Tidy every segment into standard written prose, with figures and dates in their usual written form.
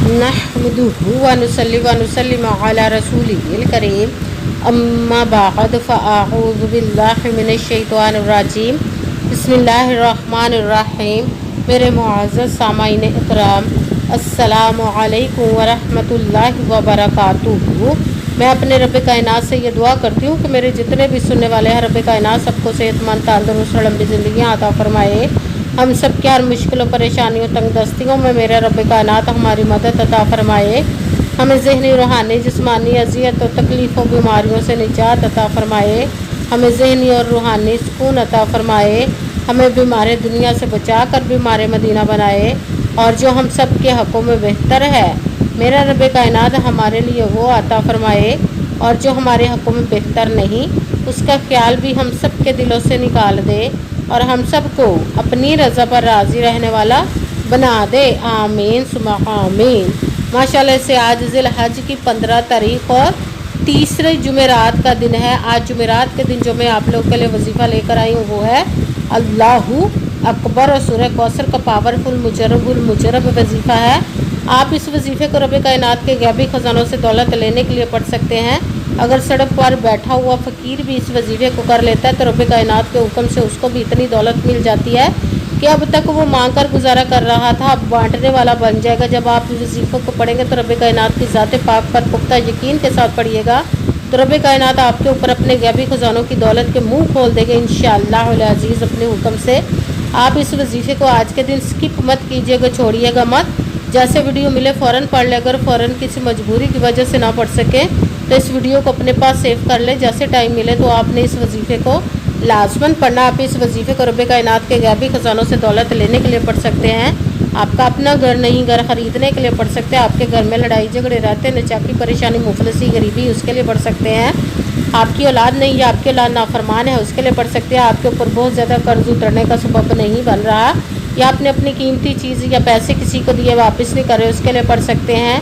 नहमदुहु व नुसल्ली व नुसल्लिमु अला रसूलिहिल करीम अम्मा बाद फ़अऊज़ु बिल्लाहि मिनश शैतानिर रजीम बिस्मिल्लाहिर रहमानिर रहीम। मेरे मुअज़्ज़ज़ सामाईन इकराम, अस्सलामु अलैकुम व रहमतुल्लाहि व बरकातुहू। मैं अपने रब कायनात से ये दुआ करती हूँ कि मेरे जितने भी सुनने वाले हैं, रब कायनात सबको सेहतमंद, तंदुरुस्त और लंबी ज़िंदगियाँ अता फरमाए। हम सब के हर मुश्किलों, परेशानियों, तंगदस्तियों में मेरे रब कायनात हमारी मदद अता फरमाए। हमें ज़हनी, रूहानी, जिस्मानी अज़ियत और तकलीफ़ों, बीमारियों से निजात अता फरमाए। हमें ज़हनी और रूहानी सुकून अता फरमाए। हमें बीमार दुनिया से बचा कर बीमार मदीना बनाए। और जो हम सब के हक़ों में बेहतर है, मेरा रब कायनात हमारे लिए वो अता फरमाए। और जो हमारे हक़ों में बेहतर नहीं, उसका ख्याल भी हम सब के दिलों से निकाल दे और हम सबको अपनी रज़ा पर राज़ी रहने वाला बना दे। आमीन सुमा आमीन। माशाल्लाह से आज ज़िल हज की 15 तारीख और तीसरे जुमेरात का दिन है। आज जुमेरात के दिन जो मैं आप लोगों के लिए वजीफ़ा लेकर आई हूँ वो है अल्लाहु अकबर और सूरह कौसर का पावरफुल मुजरब वजीफ़ा है। आप इस वजीफ़े को रब कायनात के गैबी ख़जानों से दौलत लेने के लिए पढ़ सकते हैं। अगर सड़क पर बैठा हुआ फ़कीर भी इस वजीफ़े को कर लेता है तो रब कायनात के हुक्म से उसको भी इतनी दौलत मिल जाती है कि अब तक वो मांग कर गुजारा कर रहा था, अब बांटने वाला बन जाएगा। जब आप इस वजीफ़े को पढ़ेंगे तो रब कायनात की ज़ात पाक पर पुख्ता यकीन के साथ पढ़िएगा तो रब कायनात आपके ऊपर अपने गैबी ख़जानों की दौलत के मुँह खोल देंगे इंशाअल्लाह अज़ीज़ अपने हुक्म से। आप इस वजीफ़े को आज के दिन स्किप मत कीजिएगा, छोड़िएगा मत। जैसे वीडियो मिले फ़ौरन पढ़ ले। अगर फ़ौरन किसी मजबूरी की वजह से ना पढ़ सके तो इस वीडियो को अपने पास सेव कर ले। जैसे टाइम मिले तो आपने इस वजीफ़े को लाजमन पढ़ना। आप इस वजीफ़े को रब कायनात के गैबी ख़जानों से दौलत लेने के लिए पढ़ सकते हैं। आपका अपना घर नहीं, घर ख़रीदने के लिए पढ़ सकते हैं। आपके घर में लड़ाई झगड़े रहते, नचाकी, परेशानी, मुफलसी, गरीबी, उसके लिए पढ़ सकते हैं। आपकी औलाद नहीं है, आपकी औलाद नाफरमान है, उसके लिए पढ़ सकते हैं। आपके ऊपर बहुत ज़्यादा कर्ज उतरने का सबब नहीं बन रहा, या आपने अपनी कीमती चीज़ या पैसे किसी को दिए वापस नहीं कर रहे, उसके लिए पढ़ सकते हैं।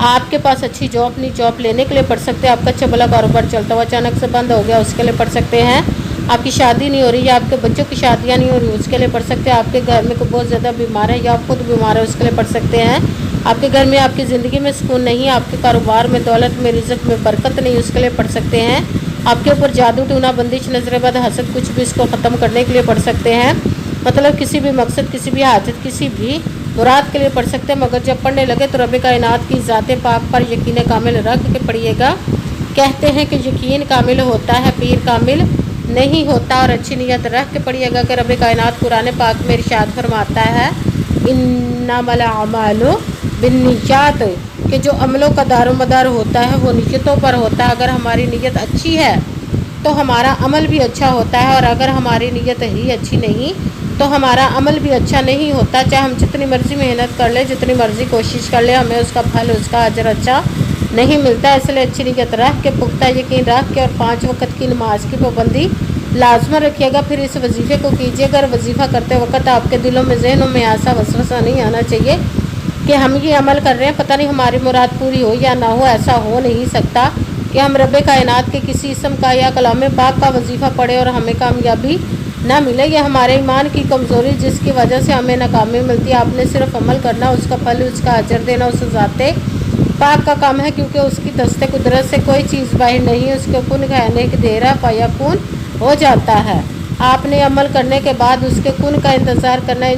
आपके पास अच्छी जॉब नहीं, जॉब लेने के लिए पढ़ सकते हैं। आपका अच्छा भला कारोबार चलता हुआ अचानक से बंद हो गया, उसके लिए पढ़ सकते हैं। आपकी शादी नहीं हो रही या आपके बच्चों की शादियां नहीं हो रही, उसके लिए पढ़ सकते हैं। आपके घर में कोई बहुत ज़्यादा बीमार है या आप खुद बीमार है, उसके लिए पढ़ सकते हैं। आपके घर में, आपकी ज़िंदगी में सुकून नहीं, आपके कारोबार में, दौलत में, रिज़्क़ में बरकत नहीं, उसके लिए पढ़ सकते हैं। आपके ऊपर जादू, टूना, बंदिश, नजरबद, हसद, कुछ भी इसको ख़त्म करने के लिए पढ़ सकते हैं। मतलब किसी भी मकसद, किसी भी हाजत, किसी भी मुराद के लिए पढ़ सकते हैं। मगर जब पढ़ने लगे तो रब कायनात की ज़ात पाक पर यकीन कामिल रख के पढ़िएगा। कहते हैं कि यकीन कामिल होता है, पीर कामिल नहीं होता। और अच्छी नीयत रख के पढ़िएगा कि रब कायनात कुरान पाक में इरशाद फरमाता है इन्नमल अमालु बिन्नियात, कि जो अमलों का दारोमदार होता है वो नीयतों पर होता है। अगर हमारी नीयत अच्छी है तो हमारा अमल भी अच्छा होता है, और अगर हमारी नीयत ही अच्छी नहीं तो हमारा अमल भी अच्छा नहीं होता। चाहे हम जितनी मर्ज़ी मेहनत कर ले, जितनी मर्ज़ी कोशिश कर ले, हमें उसका फल, उसका अजर अच्छा नहीं मिलता। इसलिए अच्छी नीयत रख के, पुख्ता यकीन रख के और 5 वक्त की नमाज की पाबंदी लाजमन रखिएगा। फिर इस वजीफ़े को कीजिएगा। वजीफ़ा करते वक्त आपके दिलों में, जहनों में ऐसा वसवसा नहीं आना चाहिए कि हम ये अमल कर रहे हैं, पता नहीं हमारी मुराद पूरी हो या ना हो। ऐसा हो नहीं सकता कि हम रब कायनात के किसी इसम का या कलाम पाक का वजीफ़ा पढ़े और हमें कामयाबी ना मिले। यह हमारे ईमान की कमज़ोरी जिसकी वजह से हमें नाकामी मिलती है। आपने सिर्फ अमल करना, उसका फल, उसका अजर देना उस ज़ाते पाक का काम है, क्योंकि उसकी दस्ते कुदरत से कोई चीज़ बाहर नहीं है। उसके कुन कहने के दे रहा फयाकुन हो जाता है। आपने अमल करने के बाद उसके कुन का इंतज़ार करना है।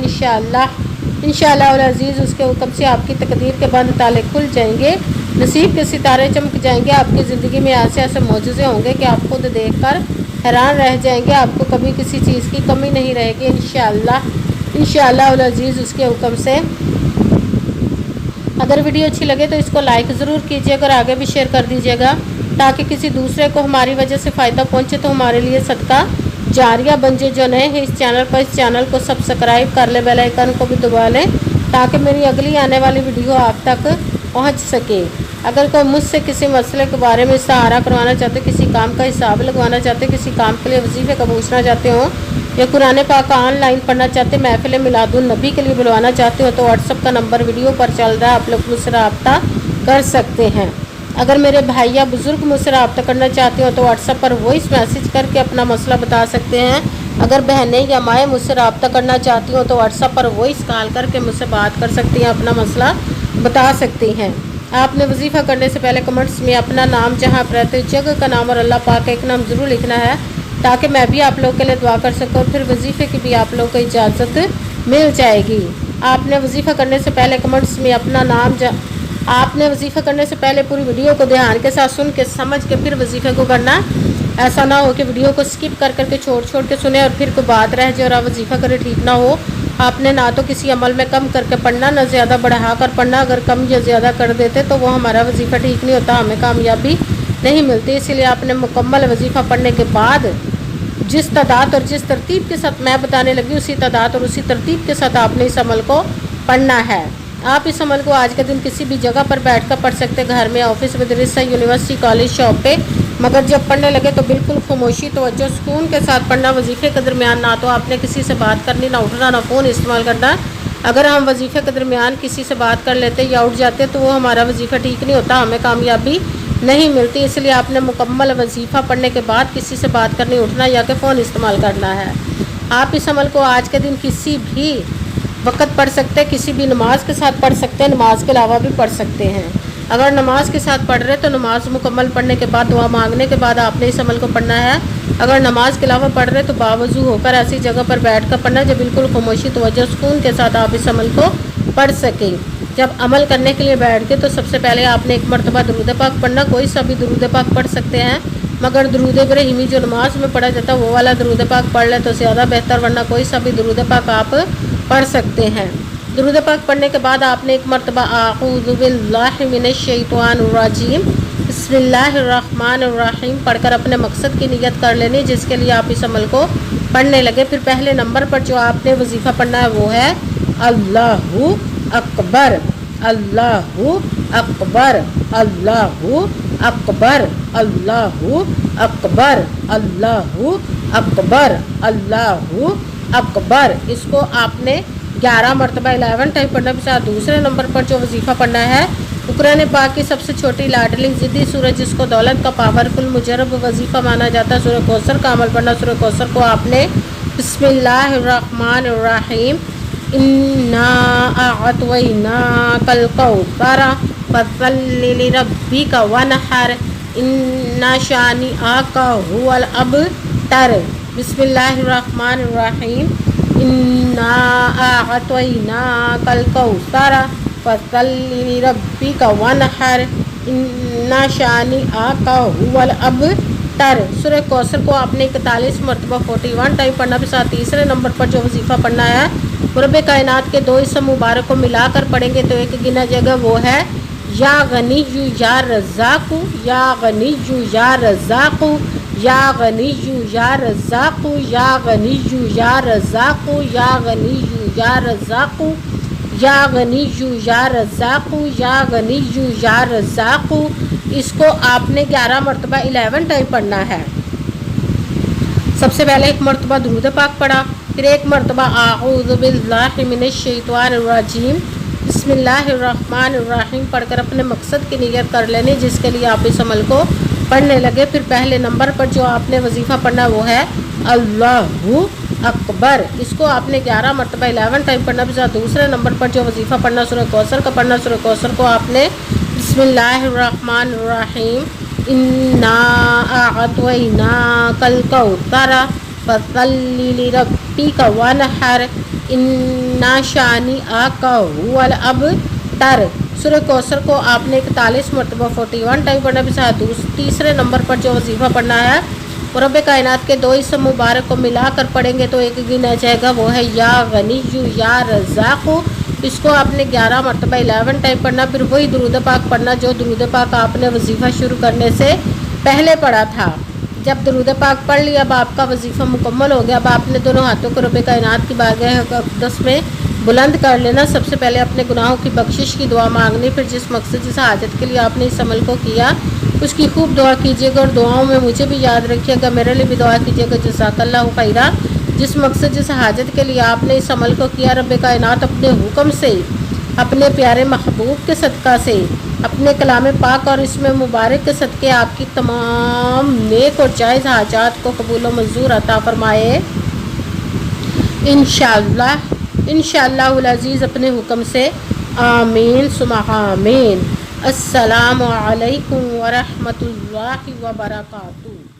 इंशाअल्लाह अज़ीज़ उसके हुक्म से आपकी तकदीर के बंद ताले खुल जाएंगे, नसीब के सितारे चमक जाएंगे। आपकी ज़िंदगी में ऐसे ऐसे मौजूज़े होंगे कि आप खुद देख कर हैरान रह जाएंगे। आपको कभी किसी चीज़ की कमी नहीं रहेगी इंशाअल्लाह अज़ीज़ उसके हुक्म से। अगर वीडियो अच्छी लगे तो इसको लाइक ज़रूर कीजिएगा और आगे भी शेयर कर दीजिएगा, ताकि किसी दूसरे को हमारी वजह से फ़ायदा पहुँचे तो हमारे लिए सदका जारिया बन जाए। जो नए हैं इस चैनल पर, इस चैनल को सब्सक्राइब कर ले, बेल आइकन को भी दबा लें ताकि मेरी अगली आने वाली वीडियो आप तक पहुँच सके। अगर कोई मुझसे किसी मसले के बारे में सहारा करवाना चाहते, किसी काम का हिसाब लगवाना चाहते, किसी काम के लिए वजीफ़े का पूछना चाहते हो, या कुरान पाक का ऑनलाइन पढ़ना चाहते, महफिल मिलादुन नबी के लिए बुलवाना चाहते हो तो व्हाट्सअप का नंबर वीडियो पर चल रहा है, आप लोग मुझसे रब्ता कर सकते हैं। अगर मेरे भाई या बुज़ुर्ग मुझसे रब्ता करना चाहते हो तो व्हाट्सअप पर वॉइस मैसेज करके अपना मसला बता सकते हैं। अगर बहनें या माएँ मुझसे रब्ता करना चाहती हो तो व्हाट्सअप पर वॉइस कॉल करके मुझसे बात कर सकती हैं, अपना मसला बता सकती हैं। आपने वजीफ़ा करने से पहले कमेंट्स में अपना नाम, जहां आप रहते हो जगह का नाम और अल्लाह पाक का एक नाम ज़रूर लिखना है, ताकि मैं भी आप लोग के लिए दुआ कर सकूँ और फिर वजीफ़े की भी आप लोग को इजाज़त मिल जाएगी। आपने वजीफ़ा करने से पहले कमेंट्स में अपना नाम, आपने वजीफ़ा करने से पहले पूरी वीडियो को ध्यान के साथ सुन के समझ के फिर वजीफ़े को करना। ऐसा ना हो कि वीडियो को स्किप कर करके छोड़ के सुने और फिर कोई बात रह जाए और आप वजीफ़ा करें, ठीक ना हो। आपने ना तो किसी अमल में कम करके पढ़ना, ना ज़्यादा बढ़ा कर पढ़ना। अगर कम या ज़्यादा कर देते तो वो हमारा वजीफ़ा ठीक नहीं होता, हमें कामयाबी नहीं मिलती। इसीलिए आपने मुकम्मल वजीफ़ा पढ़ने के बाद जिस तादाद और जिस तरतीब के साथ मैं बताने लगी, उसी तादाद और उसी तरतीब के साथ आपने इस अमल को पढ़ना है। आप इस अमल को आज के दिन किसी भी जगह पर बैठकर पढ़ सकते, घर में, ऑफिस, मदरसा, यूनिवर्सिटी, कॉलेज, शॉप पे। मगर जब पढ़ने लगे तो बिल्कुल खामोशी, तवज्जो, सुकून के साथ पढ़ना। वजीफ़े के दरमियान ना तो आपने किसी से बात करनी, ना उठना, ना फ़ोन इस्तेमाल करना। अगर हम वजीफ़े के दरमियान किसी से बात कर लेते या उठ जाते तो वो हमारा वजीफ़ा ठीक नहीं होता, हमें कामयाबी नहीं मिलती। इसलिए आपने मुकम्मल वजीफ़ा पढ़ने के बाद किसी से बात करनी, उठना या कि फ़ोन इस्तेमाल करना है। आप इस अमल को आज के दिन किसी भी वक़्त पढ़ सकते हैं, किसी भी नमाज के साथ पढ़ सकते हैं, नमाज के अलावा भी पढ़ सकते हैं। अगर नमाज के साथ पढ़ रहे तो नमाज मुकम्मल पढ़ने के बाद, दुआ मांगने के बाद आपने इस अमल को पढ़ना है। अगर नमाज के अलावा पढ़ रहे तो बावजू होकर ऐसी जगह पर बैठ कर पढ़ना जो बिल्कुल खामोशी, तवज्जो, सुकून के साथ आप इस अमल को पढ़ सकें। जब अमल करने के लिए बैठ के तो सबसे पहले आपने एक मरतबा दरूद पाक पढ़ना। कोई सा भी दरूद पाक पढ़ सकते हैं, मगर दरूद इब्राहिमी जो नमाज में पढ़ा जाता है वो वाला दरूद पाक पढ़ ले तो ज़्यादा बेहतर, वरना कोई सा भी दरूद पाक आप पढ़ सकते हैं। दरूद पाक पढ़ने के बाद आपने एक मरतबा आऊज़ु बिल्लाहि मिनश शैतानिर रजीम बिस्मिल्लाहिर्रहमानिर्रहीम पढ़कर अपने मकसद की नियत कर लेनी, जिसके लिए आप इस अमल को पढ़ने लगे। फिर पहले नंबर पर जो आपने वजीफ़ा पढ़ना है वो है अल्लाहु अकबर, अल्लाहु अकबर, अल्लाहु अकबर, अल्लाहु अकबर, अल्लाहु अकबर, अल्लाहु अकबर। इसको आपने 11 मरतबा 11 टाइम पढ़ना के साथ दूसरे नंबर पर जो वजीफ़ा पढ़ना है कुरान पाक की सबसे छोटी लाडली ज़िद्दी सूरज, जिसको दौलत का पावरफुल मुजरब वजीफ़ा माना जाता है, सूरह कौसर का अमल पढ़ना। सूरह कौसर को आपने बिस्मिल्लाहिर्रहमानिर्रहीम इन्ना अअतैनाकल कौसर फसल्लि लिरब्बिका वनहर इन्ना शानिअका हुवल अबतर। बिस्मिल्लाहिर्रहमानिर्रहीम इन्ना अअतैनाकल कौसर फसल्लि लिरब्बिका वनहर इन्ना शानिअका हुवल अबतर। सूरह कौसर को आपने 41 मरतबा 41 टाइम पढ़ना के साथ तीसरे नंबर पर जो वजीफ़ा पढ़ना है रब कायनात के 2 इसम मुबारक को मिलाकर पढ़ेंगे तो एक गिना जगह वो है या गनीयु या रज़्ज़ाक़ु, या गनीयु या रज़्ज़ाक़ु, या गनीयु या रज़्ज़ाक़ु, या गनीयु या रज़्ज़ाक़ु, या गनीयु या रज़्ज़ाक़ु, या गनीयु या रज़्ज़ाक़ु, या गनीयु या रज़्ज़ाक़ु। इसको आपने 11 मरतबा 11 टाइम पढ़ना है। सबसे पहले एक मरतबा दुरूद पाक पढ़ा, फिर एक मरतबा आऊज़ु बिल्लाहि मिनश शैतानिर रजीम बिस्मिल्लाहिर्रहमानिर्रहीम पढ़कर अपने मकसद की नियत कर लेनी, जिसके लिए आप इस अमल को पढ़ने लगे। फिर पहले नंबर पर जो आपने वजीफ़ा पढ़ना वो है अल्लाहु अकबर। इसको आपने 11 मरतबा 11 टाइम पढ़ना। फिर दूसरे नंबर पर जो वजीफ़ा पढ़ना सूरह कौसर का पढ़ना। सूरह कौसर को आपने बिस्मिल्लाहिर्रहमानिर्रहीम इन्ना अअतैनाकल कौसर फसल्लि लिरब्बिका वनहर इन्ना शानिअका हुवल अबतर। सूरह कौसर को आपने 41 मरतबा 41 टाइम पढ़ना। के साथ तीसरे नंबर पर जो वजीफ़ा पढ़ना है और रब कायनात के 2 इसम मुबारक को मिलाकर पढ़ेंगे तो एक गिना जाएगा वो है या गनीयु या रज़्ज़ाक़ु। इसको आपने 11 मरतबा 11 टाइम पढ़ना। फिर वही दुरूद पाक पढ़ना जो दुरूद पाक आपने वजीफ़ा शुरू करने से पहले पढ़ा था। जब दुरूद पाक पढ़ लिया, अब आपका वजीफ़ा मुकम्मल हो गया। अब आपने दोनों हाथों को रब कायनात की बारगाह अक़दस में बुलंद कर लेना। सबसे पहले अपने गुनाहों की बख्शिश की दुआ मांगनी। फिर जिस मकसद, जिस हाजत के लिए आपने इस अमल को किया उसकी खूब दुआ कीजिएगा और दुआओं में मुझे भी याद रखिएगा, मेरे लिए भी दुआ कीजिएगा। जज़ाकल्लाहु खैरा। जिस मकसद, जिस हाजत के लिए आपने इस अमल को किया, रब कायनात अपने हुक्म से, अपने प्यारे महबूब के सदका से, अपने कलाम पाक और इसमें मुबारक के सदक़े आपकी तमाम नेक और जायज़ हाजात को कबूल व मंजूर अता फरमाए इंशाअल्लाह। इंशाअल्लाहुल अज़ीज़ अपने हुक्म से। آمین ثم آمین۔ السلام علیکم ورحمۃ اللہ وبرکاتہ۔